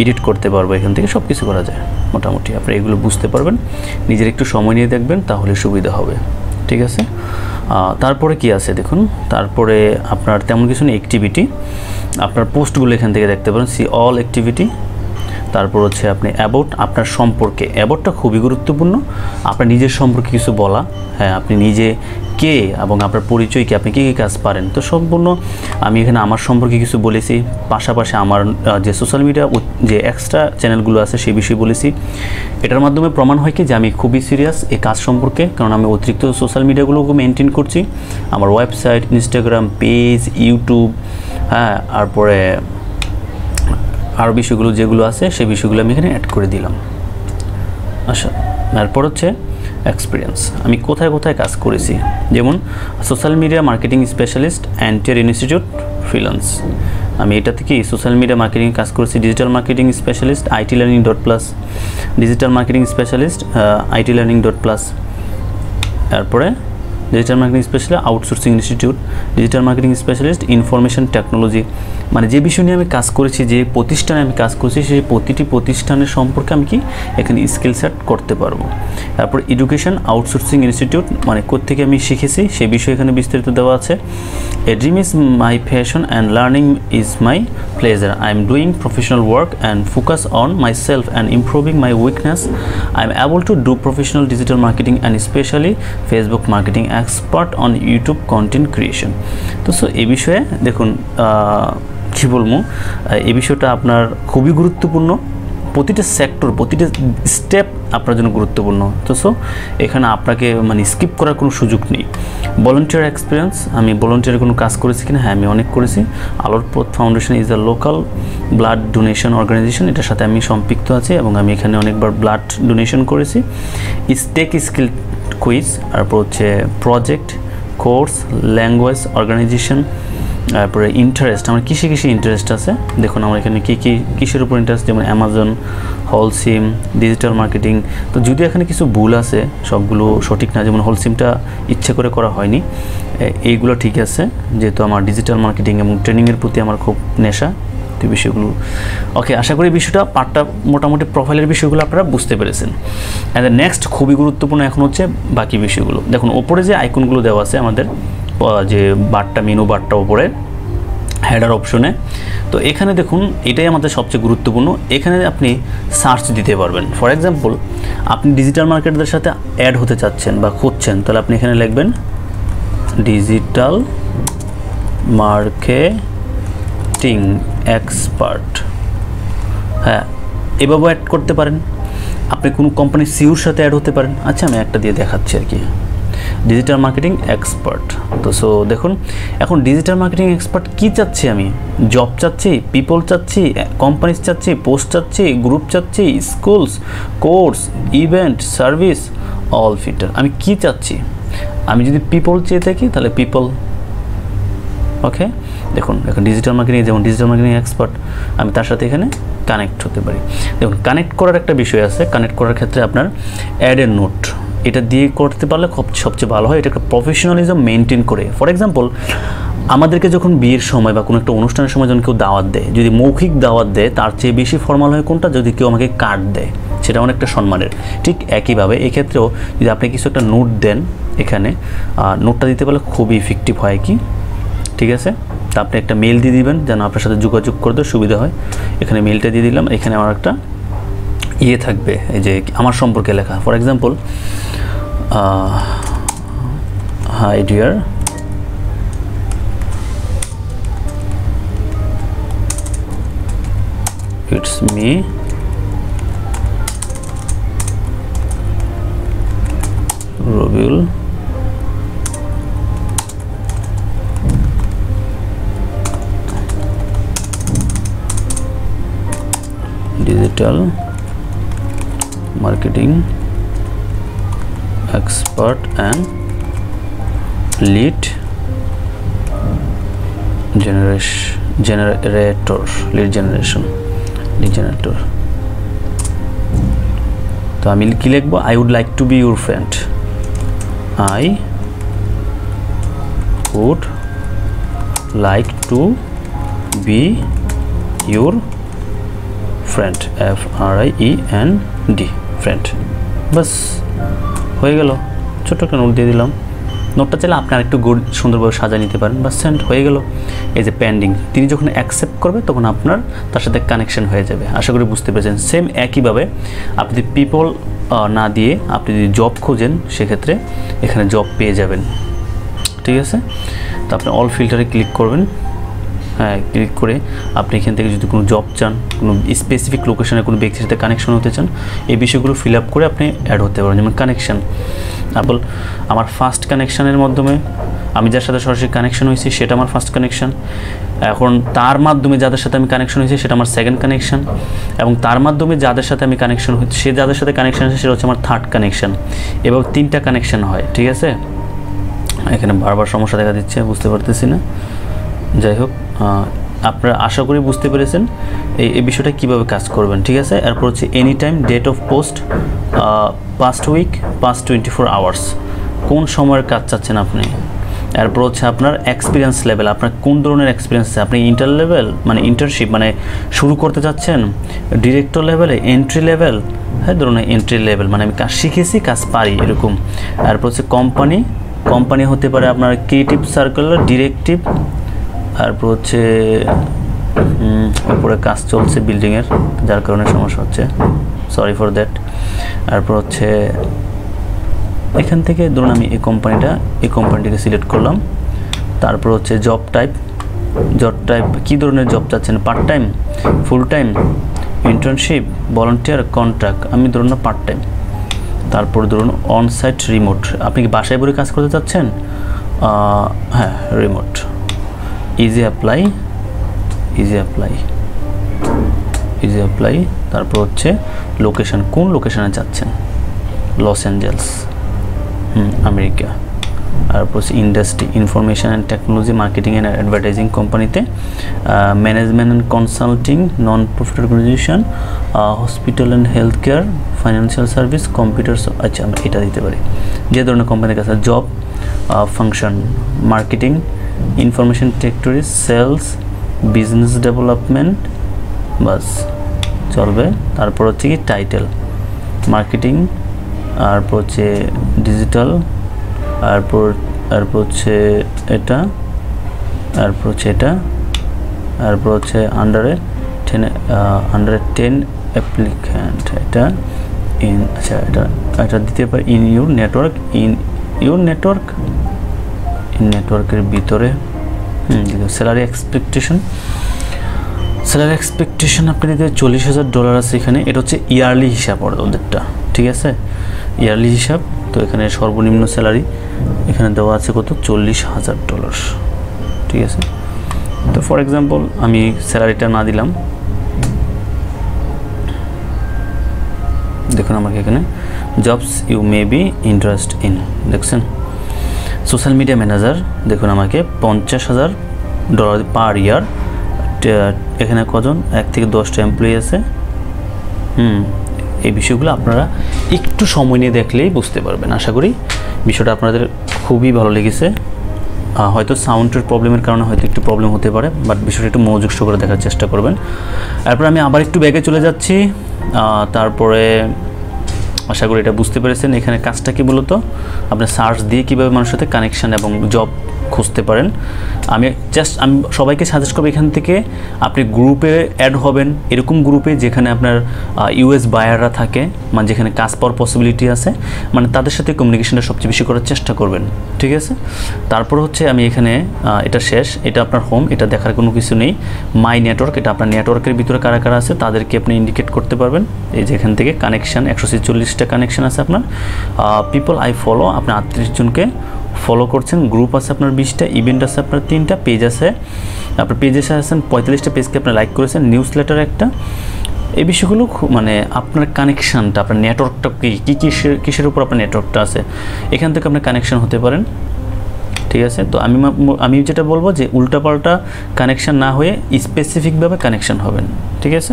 A: এডিট করতে পারবো, এখান থেকে সব কিছু করা যায় মোটামুটি। আপনি এগুলো বুঝতে পারবেন, নিজের একটু সময় নিয়ে দেখবেন তাহলে সুবিধা হবে, ঠিক আছে। তারপরে কি আছে দেখুন, তারপরে আপনার তেমন কিছু নেই। অ্যাক্টিভিটি, আপনার পোস্টগুলো এখান থেকে দেখতে পারেন, সি অল অ্যাক্টিভিটি। তারপর হচ্ছে আপনি অ্যাবাউট, আপনার সম্পর্কে। অ্যাবাউটটা খুবই গুরুত্বপূর্ণ, আপনার নিজের সম্পর্কে কিছু বলা। হ্যাঁ, আপনি নিজে কে এবং আপনার পরিচয় কি, আপনি কী কী কাজ পারেন। তো সম্পূর্ণ আমি এখানে আমার সম্পর্কে কিছু বলেছি, পাশাপাশি আমার যে সোশ্যাল মিডিয়া যে এক্সট্রা চ্যানেলগুলো আছে সেই বিষয়ে বলেছি। এটার মাধ্যমে প্রমাণ হয় কি যে আমি খুবই সিরিয়াস এই কাজ সম্পর্কে, কারণ আমি অতিরিক্ত সোশ্যাল মিডিয়াগুলোকে মেনটেন করছি। আমার ওয়েবসাইট, ইনস্টাগ্রাম পেজ, ইউটিউব, হ্যাঁ, তারপরে আরও বিষয়গুলো যেগুলো আছে সেই বিষয়গুলো আমি এখানে অ্যাড করে দিলাম। আচ্ছা, তারপর হচ্ছে এক্সপিরিয়েন্স, আমি কোথায় কোথায় কাজ করেছি। যেমন social media marketing specialist, NTR institute, freelance. আমি এটা থেকে সোশ্যাল মিডিয়া মার্কেটিং কাজ করেছি। Digital marketing specialist, ITlearning.plus, digital marketing specialist, ITlearning.plus। তারপরে digital marketing specialist, outsourcing institute, digital marketing specialist, information technology. মানে যে বিষয় নিয়ে আমি কাজ করেছি, যে প্রতিষ্ঠানে আমি কাজ করেছি, সেই প্রতিটি প্রতিষ্ঠানের সম্পর্কে আমি কি এখানে স্কিল সেট করতে পারবো। তারপর এডুকেশন, আউটসোর্সিং ইনস্টিটিউট, মানে কোত্থেকে আমি শিখেছি সেই বিষয়ে এখানে বিস্তারিত দেওয়া আছে। A dream is my passion and learning is my pleasure. I am doing professional work and focus on my self and improving my weakness. I am able to do professional digital marketing and specially Facebook marketing, expert on YouTube content creation. তো so এই বিষয়ে দেখুন কী বলবো, এই বিষয়টা আপনার খুবই গুরুত্বপূর্ণ। প্রতিটা সেক্টর, প্রতিটা স্টেপ আপনার জন্য গুরুত্বপূর্ণ। তো সো এখানে আপনাকে মানে স্কিপ করার কোনো সুযোগ নেই। ভলান্টিয়ার এক্সপিরিয়েন্স, আমি ভলান্টিয়ারে কোনো কাজ করেছি কিনা, হ্যাঁ আমি অনেক করেছি। আলোর পথ foundation is the local blood donation organisation, এটার সাথে আমি সম্পৃক্ত আছি এবং আমি এখানে অনেকবার ব্লাড ডোনেশন করেছি। টেক স্কিল কুইজ, তারপর হচ্ছে প্রজেক্ট, কোর্স, ল্যাঙ্গুয়েজ অর্গানাইজেশন। তারপরে ইন্টারেস্ট, আমার কিসে কিসে ইন্টারেস্ট আছে দেখুন, আমার এখানে কী কী কিসের উপর ইন্টারেস্ট, যেমন অ্যামাজন, হলসিম, ডিজিটাল মার্কেটিং। তো যদি এখানে কিছু ভুল আছে, সবগুলো সঠিক না, যেমন হলসিমটা ইচ্ছে করে করা হয়নি, এইগুলো ঠিক আছে, যেহেতু আমার ডিজিটাল মার্কেটিং এবং ট্রেনিংয়ের প্রতি আমার খুব নেশা। তো বিষয়গুলো ওকে, আশা করি বিষয়টা পার্টটা মোটামুটি প্রোফাইলের বিষয়গুলো আপনারা বুঝতে পেরেছেন। অ্যান্ড নেক্সট খুবই গুরুত্বপূর্ণ এখন হচ্ছে বাকি বিষয়গুলো। দেখুন ওপরে যে আইকনগুলো দেওয়া আছে আমাদের যে বারটা, মেনু বারটা ওপরে হেডার অপশনে, তো এখানে দেখুন এটাই আমাদের সবচেয়ে গুরুত্বপূর্ণ। এখানে আপনি সার্চ দিতে পারবেন। ফর এক্সাম্পল আপনি ডিজিটাল মার্কেটারদের সাথে অ্যাড হতে চাচ্ছেন বা খুঁজছেন, তাহলে আপনি এখানে লিখবেন ডিজিটাল মার্কেটিং এক্সপার্ট। হ্যাঁ, এভাবে অ্যাড করতে পারেন। আপনি কোনো কোম্পানির সিইওর সাথে অ্যাড হতে পারেন। আচ্ছা, আমি একটা দিয়ে দেখাচ্ছি আর কি, ডিজিটাল মার্কেটিং এক্সপার্ট। তো সো দেখুন এখন ডিজিটাল মার্কেটিং এক্সপার্ট কী চাচ্ছি আমি, জব চাচ্ছি, পিপল চাচ্ছি, কোম্পানিজ চাচ্ছি, পোস্ট চাচ্ছি, গ্রুপ চাচ্ছি, schools, course, event, service, all filter. আমি কি চাচ্ছি, আমি যদি পিপল চেয়ে থাকি তাহলে পিপল। ওকে, দেখুন এখন ডিজিটাল মার্কেটিং, যেমন ডিজিটাল মার্কেটিং এক্সপার্ট, আমি তার সাথে এখানে কানেক্ট হতে পারি। দেখুন কানেক্ট করার একটা বিষয় আছে। কানেক্ট করার ক্ষেত্রে আপনার অ্যাড এ নোট, এটা দিয়ে করতে পারলে সবচেয়ে ভালো হয়। এটা একটা প্রফেশনালিজম মেনটেন করে। ফর এক্সাম্পল আমাদেরকে যখন বিয়ের সময় বা কোনো একটা অনুষ্ঠানের সময় যখন কেউ দাওয়াত দেয়, যদি মৌখিক দাওয়াত দেয় তার চেয়ে বেশি ফর্মাল হয় কোনটা, যদি কেউ আমাকে কার্ড দেয় সেটা অনেকটা সম্মানের। ঠিক একইভাবে এক্ষেত্রেও যদি আপনি কিছু একটা নোট দেন, এখানে নোটটা দিতে পারলে খুবই ইফেক্টিভ হয় কি, ঠিক আছে। তা আপনি একটা মেল দিয়ে দিবেন যেন আপনার সাথে যোগাযোগ করতে সুবিধা হয়। এখানে মেলটা দিয়ে দিলাম, এখানে আমার একটা ইয়ে থাকবে, এই যে আমার সম্পর্কে লেখা। For example, high deer, it's me, Robiul, digital marketing expert and lead generation তো আমি কি লিখবো, I would like to be your friend, I would like to be your friend, FRIEND, friend। বাস হয়ে গেল, ছোট্ট একটা নোট দিয়ে দিলাম। নোটটা চাইলে আপনি আরেকটু সুন্দরভাবে সাজিয়ে নিতে পারেন। বাস সেন্ড হয়ে গেল। এই যে পেন্ডিং, তিনি যখন অ্যাকসেপ্ট করবে তখন আপনার তার সাথে কানেকশন হয়ে যাবে। আশা করি বুঝতে পেরেছেন। সেম একইভাবে আপনি যদি পিপল না দিয়ে আপনি যদি জব খোঁজেন, সেক্ষেত্রে এখানে জব পেয়ে যাবেন, ঠিক আছে। তো আপনি অল ফিল্টারে ক্লিক করবেন। হ্যাঁ, ক্লিক করে আপনি এখান থেকে যদি কোনো জব চান, কোনো স্পেসিফিক লোকেশনে কোনো ব্যক্তির সাথে কানেকশন হতে চান, এই বিষয়গুলো ফিল আপ করে আপনি অ্যাড হতে পারেন। যেমন কানেকশান, আমার ফার্স্ট কানেকশানের মাধ্যমে আমি যার সাথে সরাসরি কানেকশন হয়েছি সেটা আমার ফার্স্ট কানেকশান। এখন তার মাধ্যমে যাদের সাথে আমি কানেকশন হয়েছি সেটা আমার সেকেন্ড কানেকশান, এবং তার মাধ্যমে যাদের সাথে আমি কানেকশন হয়েছি, সে যাদের সাথে কানেকশন হয়েছে সেটা হচ্ছে আমার থার্ড কানেকশান। এবার 3টা কানেকশান হয়, ঠিক আছে। এখানে বারবার সমস্যা দেখা দিচ্ছে, বুঝতে পারতেছি না। যাই হোক, আপনারা আশা করি বুঝতে পেরেছেন এই বিষয়টা কীভাবে কাজ করবেন, ঠিক আছে। এরপর হচ্ছে any time, date of post, past week, past 24 hours, কোন সময়ের কাজ চাচ্ছেন আপনি। এরপর হচ্ছে আপনার এক্সপিরিয়েন্স লেভেল, আপনার কোন ধরনের এক্সপিরিয়েন্স আছে। আপনি ইন্টার লেভেল মানে ইন্টার্নশিপ মানে শুরু করতে চাচ্ছেন, ডিরেক্টর লেভেলে, এন্ট্রি লেভেল, হ্যাঁ ধরুন এন্ট্রি লেভেল মানে আমি কাজ শিখেছি, কাজ পারি, এরকম। এরপর হচ্ছে কোম্পানি হতে পারে আপনার ক্রিয়েটিভ সার্কুলার, ডিরেক্টিভ। তারপর হচ্ছে উপরে কাজ চলছে বিল্ডিংয়ের, যার কারণে সমস্যা হচ্ছে, সরি ফর দ্যাট। তারপর হচ্ছে এখান থেকে ধরুন আমি এই কোম্পানিটিকে সিলেক্ট করলাম। তারপর হচ্ছে জব টাইপ কী ধরনের জব চাচ্ছেন, part time, full time, internship, volunteer, contract, আমি ধরুন না পার্ট টাইম। তারপর ধরুন অন সাইট, রিমোট, আপনি কি বাসায় বসে কাজ করতে চাচ্ছেন, হ্যাঁ রিমোট। Easy apply. তারপর হচ্ছে লোকেশন, কোন লোকেশনে যাচ্ছেন, লস অ্যাঞ্জেলস, আমেরিকা। তারপর হচ্ছে industry, information and technology, marketing and advertising কোম্পানিতে, management and consulting, non profit organization, hospital and health care, financial service, computer. আচ্ছা, আমরা এটা দিতে পারি। যে ধরনের কোম্পানির কাছে job function, marketing, information technology, sales, business development, বাস চলবে। তারপর হচ্ছে কি টাইটেল, মার্কেটিং, তারপর হচ্ছে ডিজিটাল, তারপর হচ্ছে এটা, তারপর হচ্ছে আন্ডারে 10 অ্যাপ্লিক্যান্ট, এটা আচ্ছা এটা দিতে পারি। ইন ইউর নেটওয়ার্কের ভিতরে। স্যালারি এক্সপেকটেশন আপনি দিতে $40,000 আছে এখানে। এটা হচ্ছে ইয়ারলি হিসাব ওদেরটা, ঠিক আছে, ইয়ারলি হিসাব। তো এখানে সর্বনিম্ন স্যালারি এখানে দেওয়া আছে কত, $40,000, ঠিক আছে। তো ফর এক্সাম্পল আমি স্যালারিটা না দিলাম, দেখুন আমাকে এখানে jobs you may be interest in, দেখছেন। সোশ্যাল মিডিয়া ম্যানেজার, দেখুন আমাকে $50,000 পার ইয়ার। এখানে কজন, 1 থেকে 10টা এমপ্লয়ি আছে। এই বিষয়গুলো আপনারা একটু সময় নিয়ে দেখলেই বুঝতে পারবেন। আশা করি বিষয়টা আপনাদের খুবই ভালো লেগেছে। হয়তো সাউন্ডের প্রবলেমের কারণে হয়তো একটু প্রবলেম হতে পারে, বাট বিষয়টা একটু মনোযোগ সহকারে দেখার চেষ্টা করবেন। তারপর আমি আবার একটু ব্যাগে চলে যাচ্ছি। তারপরে আশা করি এটা বুঝতে পেরেছেন। এখানে কাজটা কি মূলত আপনি সার্চ দিয়ে কীভাবে মানুষের সাথে কানেকশান এবং জব খুঁজতে পারেন। আমি সবাইকে সাজেস্ট করবো এখান থেকে আপনি গ্রুপে অ্যাড হবেন, এরকম গ্রুপে যেখানে আপনার ইউএস বায়াররা থাকে, মানে যেখানে কাজ পাওয়ার পসিবিলিটি আছে, মানে তাদের সাথে কমিউনিকেশনটা সবচেয়ে বেশি করার চেষ্টা করবেন, ঠিক আছে। তারপর হচ্ছে আমি এখানে এটা শেষ, এটা আপনার হোম, এটা দেখার কোনো কিছু নেই। মাই নেটওয়ার্ক, এটা আপনার নেটওয়ার্কের ভিতরে কারা কারা আছে তাদেরকে আপনি ইন্ডিকেট করতে পারবেন। এই যে এখান থেকে কানেকশান 146টা কানেকশান আছে আপনার। পিপল আই ফলো, আপনি 38 জনকে ফলো করছেন। গ্রুপ আছে আপনার 20টা, ইভেন্ট আছে আপনার 3টা, পেজ আছে আপনার পেজে আছেন 45টা পেজকে আপনি লাইক করেছেন, নিউজ লেটার একটা। এই বিষয়গুলো মানে আপনার কানেকশানটা, আপনার নেটওয়ার্কটা কিসের উপর আপনার নেটওয়ার্কটা আছে, এখান থেকে আপনি কানেকশান হতে পারেন, ঠিক আছে। তো আমি যেটা বলবো যে উল্টাপাল্টা কানেকশান না হয়ে স্পেসিফিকভাবে কানেকশান হবেন, ঠিক আছে।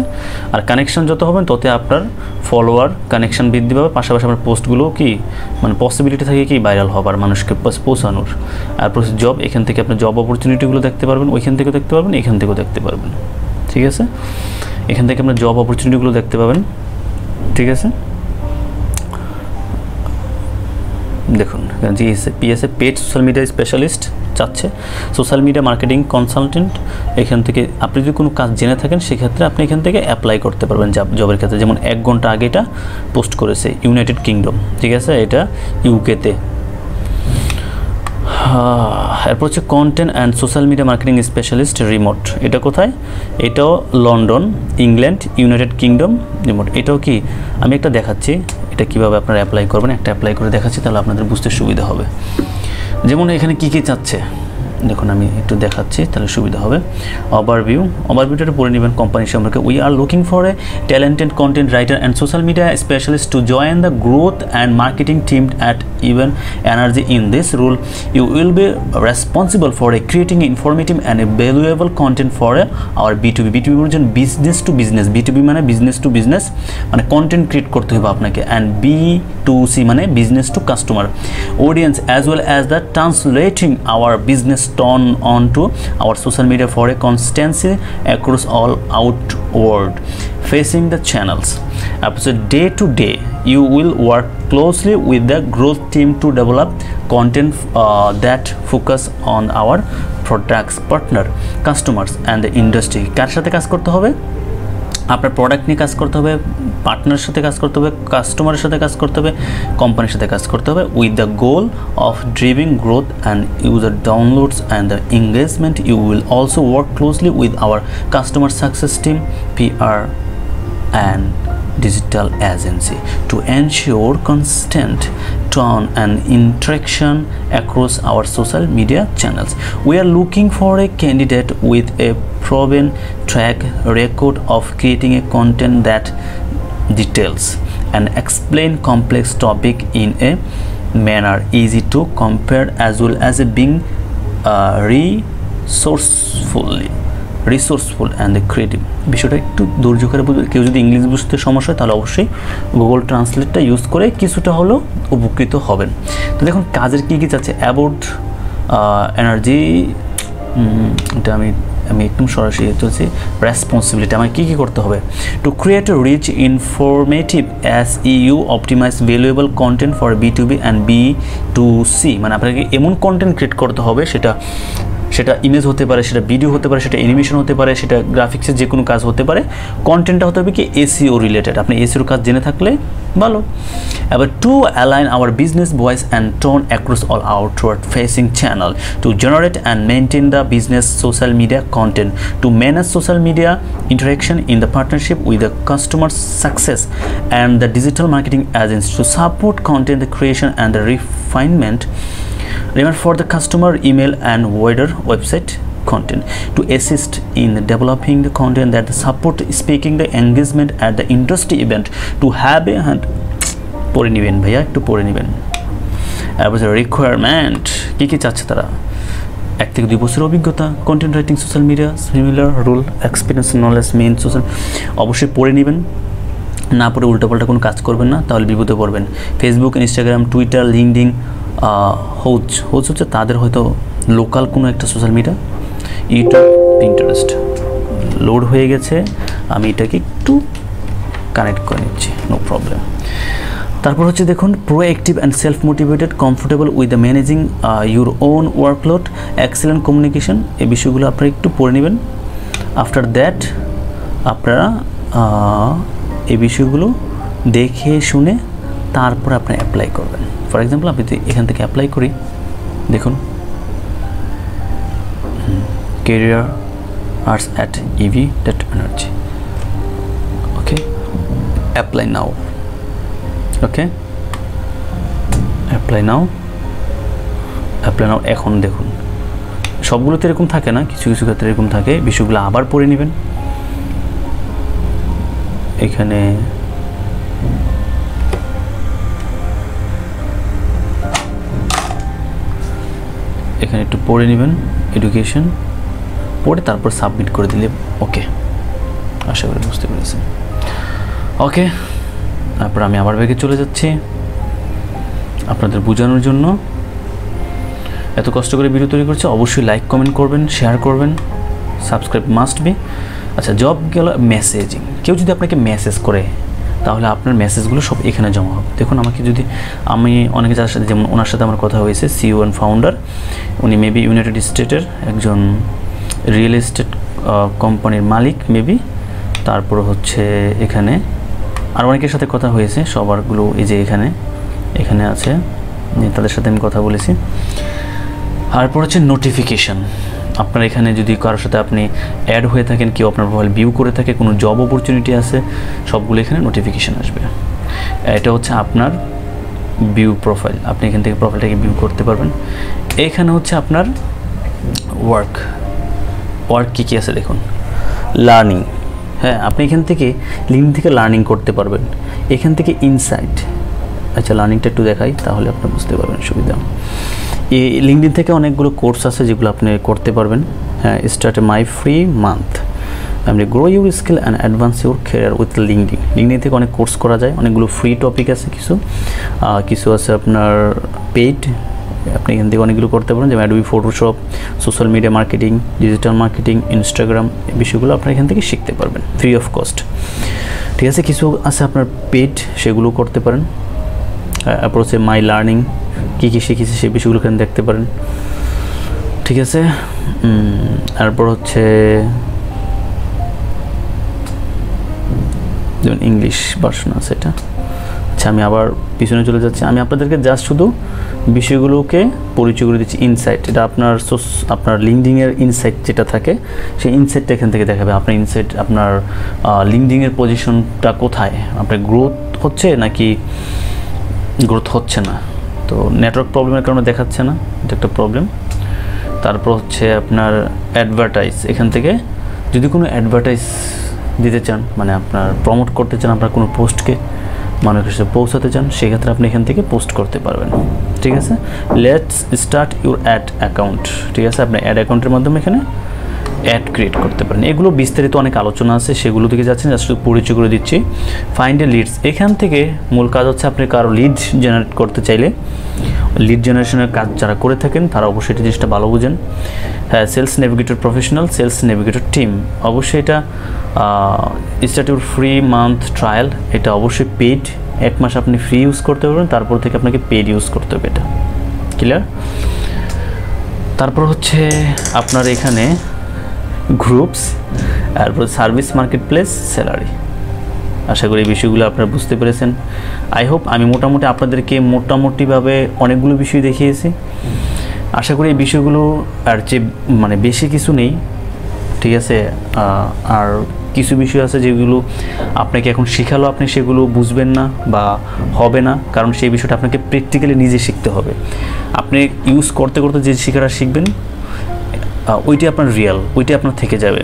A: আর কানেকশান যত হবেন তত আপনার ফলোয়ার কানেকশান বৃদ্ধি পাবে, পাশাপাশি আপনার পোস্টগুলো কি মানে পসিবিলিটি থাকে কি ভাইরাল হবার, মানুষকে পৌঁছানোর। আর প্রসেস জব, এখান থেকে আপনি জব অপরচুনিটিগুলো দেখতে পারবেন, ওইখান থেকেও দেখতে পারবেন, এখান থেকেও দেখতে পারবেন, ঠিক আছে। এখান থেকে আপনার জব অপরচুনিটিগুলো দেখতে পাবেন, ঠিক আছে। দেখুন পিএসএ পেড সোশ্যাল মিডিয়া স্পেশালিস্ট চাচ্ছে, সোশ্যাল মিডিয়া মার্কেটিং কনসালটেন্ট। এখান থেকে আপনি যদি কোনো কাজ জেনে থাকেন সেক্ষেত্রে আপনি এখান থেকে অ্যাপ্লাই করতে পারবেন জবের ক্ষেত্রে। যেমন 1 ঘন্টা আগে এটা পোস্ট করেছে ইউনাইটেড কিংডম, ঠিক আছে, এটা ইউকেতে। এরপর হচ্ছে content and social media marketing specialist remote, এটা কোথায়? এটাও London, England, United kingdom remote. এটাও কি আমি একটা দেখাচ্ছি, এটা কীভাবে আপনারা অ্যাপ্লাই করবেন, একটা অ্যাপ্লাই করে দেখাচ্ছি, তাহলে আপনাদের বুঝতে সুবিধা হবে। যেমন এখানে কী কী চাচ্ছে দেখুন, আমি একটু দেখাচ্ছি তাহলে সুবিধা হবে। ওভারভিউটা পড়ে নেবেন কোম্পানি সম্পর্কে। We are looking for a talented content writer and social media specialist to join the growth and marketing team at Even Energy. In this role you will be responsible for a creating informative and a valuable content for our B2B বলছেন business to business, B2B মানে business to business, মানে content create করতে হবে আপনাকে, and B2C মানে business to customer audience, as well as the translating hour business turn on to our social media for a consistency across all outward facing the channels. So day to day you will work closely with the growth team to develop content that focus on our products, partner, customers and the industry. কার সাথে কাজ করতে হবে? আপনার product নিয়ে কাজ করতে হবে, পার্টনারের সাথে কাজ করতে হবে, কাস্টমারের সাথে কাজ করতে হবে, কোম্পানির সাথে কাজ করতে হবে, with the goal of driving growth and user downloads and the engagement. You will also work closely with our customer success team, PR and digital agency to ensure constant tone and interaction across our social media channels. We are looking for a candidate with a proven track record of creating a content that details and explain complex topic in a manner easy to compare, as well as being resourceful and creative. বিষয়টা একটু ধৈর্য করে বুঝবে। কেউ যদি English বুঝতে সমস্যা হয় তাহলে অবশ্যই গুগল ট্রান্সলেটটা ইউজ করে কিছুটা হলেও উপকৃত হবেন। তো দেখুন কাজের কী কী চাচ্ছে। অ্যাবাউট এনার্জি, এটা আমি একদম সরাসরি চলছি। রেসপন্সিবিলিটি আমার কী কী করতে হবে? To create rich informative SEO optimise valuable content for B2B and B2C, মানে আপনাকে এমন কন্টেন্ট ক্রিয়েট করতে হবে, সেটা ইমেজ হতে পারে, সেটা ভিডিও হতে পারে, সেটা অ্যানিমেশন হতে পারে, সেটা গ্রাফিক্সের যে কোনো কাজ হতে পারে। কন্টেন্টটা হতে হবে কি SEO রিলেটেড, আপনি SEO কাজ জেনে থাকলে ভালো। এবার two align hour business voice and tone across all outward facing channel to generate and maintain the business social media content to manage social media interaction in the partnership with the customer success and the digital marketing agents to support content creation and the refinement for the customer email and wider website content to assist in developing the content that support speaking the engagement at the industry event to have a পড়ে নেবেন ভাইয়া, একটু পড়ে নেবেন। Requirement কী কী চাচ্ছে তারা? 1 থেকে 2 বছরের অভিজ্ঞতা, content writing, social media, similar role, experience, knowledge, main social. অবশ্যই পড়ে নেবেন, না পড়ে উল্টাপাল্টা কোনো কাজ করবেন না, তাহলে বিপদে পড়বেন। ফেসবুক, ইনস্টাগ্রাম, টুইটার, লিঙ্কডিন, হোজ হচ্ছে তাদের হয়তো লোকাল কোনো একটা social media. YouTube, Pinterest load হয়ে গেছে, আমি এটাকে একটু কানেক্ট করে নিচ্ছি, নো প্রবলেম। তারপর হচ্ছে দেখুন proactive and self motivated, comfortable with the managing your own workload, excellent communication, এই বিষয়গুলো আপনারা একটু পড়ে নেবেন। আফটার দ্যাট আপনারা এই বিষয়গুলো দেখে শুনে তারপর আপনি অ্যাপ্লাই করবেন। ফর এক্সাম্পল আমি এখান থেকে অ্যাপ্লাই করি, দেখুন career arts at ev.energy, okay, apply now, okay, apply now। এখন দেখুন সবগুলোতে এরকম থাকে না, কিছু কিছু ক্ষেত্রে এরকম থাকে, বিষয়গুলো আবার পড়ে নেবেন। এখানে একটু পড়ে নেবেন, এডুকেশন পড়ে তারপর সাবমিট করে দিলে ওকে, আশা করি বুঝতে পেরেছেন। ওকে, তারপর আমি আবার ব্যাগে চলে যাচ্ছি আপনাদের বোঝানোর জন্য। এত কষ্ট করে ভিডিও তৈরি করছি, অবশ্যই লাইক কমেন্ট করবেন, শেয়ার করবেন, সাবস্ক্রাইব মাস্ট বি। আচ্ছা, জব গেল মেসেজিং। কেউ যদি আপনাকে মেসেজ করে তাহলে আপনার মেসেজগুলো সব এখানে জমা হবে। দেখুন আমাকে যদি আমি অনেকে যার সাথে, যেমন ওনার সাথে আমার কথা হয়েছে, সিইও অ্যান্ড ফাউন্ডার, উনি মেবি ইউনাইটেড স্টেটের একজন রিয়েল এস্টেট কোম্পানির মালিক মেবি। তারপর হচ্ছে এখানে আর অনেকের সাথে কথা হয়েছে, সবারগুলো এই যে এখানে আছে, তাদের সাথে আমি কথা বলেছি। তারপর হচ্ছে নোটিফিকেশান। আপনার এখানে যদি কারোর সাথে আপনি অ্যাড হয়ে থাকেন, কেউ আপনার প্রোফাইল ভিউ করে থাকে, কোনো জব অপরচুনিটি আছে, সবগুলো এখানে নোটিফিকেশান আসবে। এটা হচ্ছে আপনার ভিউ প্রোফাইল, আপনি এখান থেকে প্রোফাইলটাকে ভিউ করতে পারবেন। এখানে হচ্ছে আপনার ওয়ার্ক কী কী আছে দেখুন, লার্নিং। হ্যাঁ, আপনি এখান থেকে লিঙ্ক থেকে লার্নিং করতে পারবেন, এখান থেকে ইনসাইট। আচ্ছা, লার্নিংটা একটু দেখাই তাহলে আপনি বুঝতে পারবেন সুবিধা। এই লিঙ্কডিন থেকে অনেকগুলো কোর্স আছে যেগুলো আপনি করতে পারবেন। হ্যাঁ, স্টার্ট মাই ফ্রি মান্থ, আপনি grow your skill and advance your career with LinkedIn থেকে অনেক কোর্স করা যায়, অনেকগুলো ফ্রি টপিক আছে, কিছু আছে আপনার পেইড, আপনি এখান থেকে অনেকগুলো করতে পারেন, যেমন Adobe Photoshop, social media marketing, digital marketing, Instagram, এই বিষয়গুলো আপনারা এখান থেকে শিখতে পারবেন ফ্রি অফ কস্ট। ঠিক আছে, কিছু আছে আপনার পেইড, সেগুলো করতে পারেন। তারপর হচ্ছে মাই লার্নিং, কী কী শিখেছি সেই বিষয়গুলো এখানে দেখতে পারেন। ঠিক আছে, তারপর হচ্ছে যেমন ইংলিশ ভার্সন আছে এটা। আচ্ছা, আমি আবার পিছনে চলে যাচ্ছি, আমি আপনাদেরকে জাস্ট শুধু বিষয়গুলোকে পরিচয় করে দিচ্ছি। ইনসাইট, এটা আপনার লিঙ্কডিনের ইনসাইট যেটা থাকে, সেই ইনসাইটটা এখান থেকে দেখাবে। আপনার ইনসাইট, আপনার লিঙ্কডিনের পজিশনটা কোথায়, আপনার গ্রোথ হচ্ছে নাকি গ্রোথ হচ্ছে না। তো নেটওয়ার্ক প্রবলেমের কারণে দেখাচ্ছে না, এটা একটা প্রবলেম। তারপর হচ্ছে আপনার অ্যাডভার্টাইজ, এখান থেকে যদি কোনো অ্যাডভার্টাইজ দিতে চান, মানে আপনার প্রমোট করতে চান, আপনার কোনো পোস্টকে মানুষের কাছে পৌঁছাতে চান, সেক্ষেত্রে আপনি এখান থেকে পোস্ট করতে পারবেন। ঠিক আছে, let's start your add account. ঠিক আছে, আপনি অ্যাড অ্যাকাউন্টের মাধ্যমে এখানে অ্যাড ক্রিয়েট করতে পারেন। এগুলো বিস্তারিত অনেক আলোচনা আছে, সেগুলো থেকে যাচ্ছেন, জাস্ট পরিচয় করে দিচ্ছি। ফাইন্ড এ লিডস, এখান থেকে মূল কাজ হচ্ছে আপনি কারো লিড জেনারেট করতে চাইলে, লিড জেনারেশনের কাজ যারা করে থাকেন তারা অবশ্যই এটা জিনিসটা ভালো বুঝেন। হ্যাঁ, sales navigator professional, sales navigator team, অবশ্যই এটা start your free month trial, এটা অবশ্যই পেইড, 1 মাস আপনি ফ্রি ইউজ করতে পারবেন, তারপর থেকে আপনাকে পেইড ইউজ করতে হবে, এটা ক্লিয়ার। তারপর হচ্ছে আপনার এখানে গ্রুপস, তারপর সার্ভিস মার্কেট প্লেস, স্যালারি। আশা করি এই বিষয়গুলো আপনারা বুঝতে পেরেছেন। আই হোপ আমি মোটামুটি আপনাদেরকে মোটামুটিভাবে অনেকগুলো বিষয় দেখিয়েছি। আশা করি এই বিষয়গুলো আর যে মানে বেশি কিছু নেই, ঠিক আছে। আর কিছু বিষয় আছে যেগুলো আপনাকে এখন শেখালো, আপনি সেগুলো বুঝবেন না বা হবে না, কারণ সেই বিষয়টা আপনাকে প্র্যাকটিক্যালি নিজে শিখতে হবে। আপনি ইউজ করতে করতে যে শেখাটা শিখবেন ওইটি আপনার রিয়েল, ওইটি আপনার থেকে যাবে।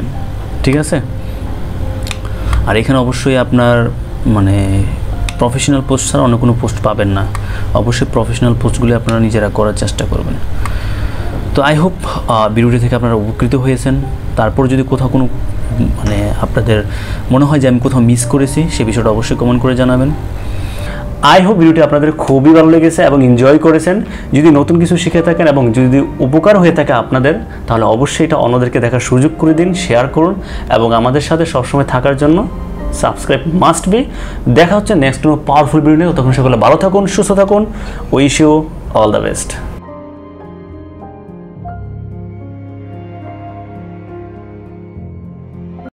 A: ঠিক আছে, আর এখানে অবশ্যই আপনার মানে প্রফেশনাল পোস্ট ছাড়া অন্য কোনো পোস্ট পাবেন না, অবশ্যই প্রফেশনাল পোস্টগুলি আপনারা নিজেরা করার চেষ্টা করবেন। তো আই হোপ ভিডিওটি থেকে আপনারা উপকৃত হয়েছেন। তারপর যদি কোথাও কোনো মানে আপনাদের মনে হয় যে আমি কোথাও মিস করেছি, সে বিষয়টা অবশ্যই কমেন্ট করে জানাবেন। আই হোপ ভিডিওটি আপনাদের খুবই ভালো লেগেছে এবং এনজয় করেছেন। যদি নতুন কিছু শিখে থাকেন এবং যদি উপকার হয়ে থাকে আপনাদের, তাহলে অবশ্যই এটা অন্যদেরকে দেখার সুযোগ করে দিন, শেয়ার করুন এবং আমাদের সাথে সবসময় থাকার জন্য সাবস্ক্রাইব মাস্ট বি। দেখা হচ্ছে নেক্সট কোনো পাওয়ারফুল ভিডিও নিয়ে। তখন সকলে ভালো থাকুন, সুস্থ থাকুন। Wish you all the best.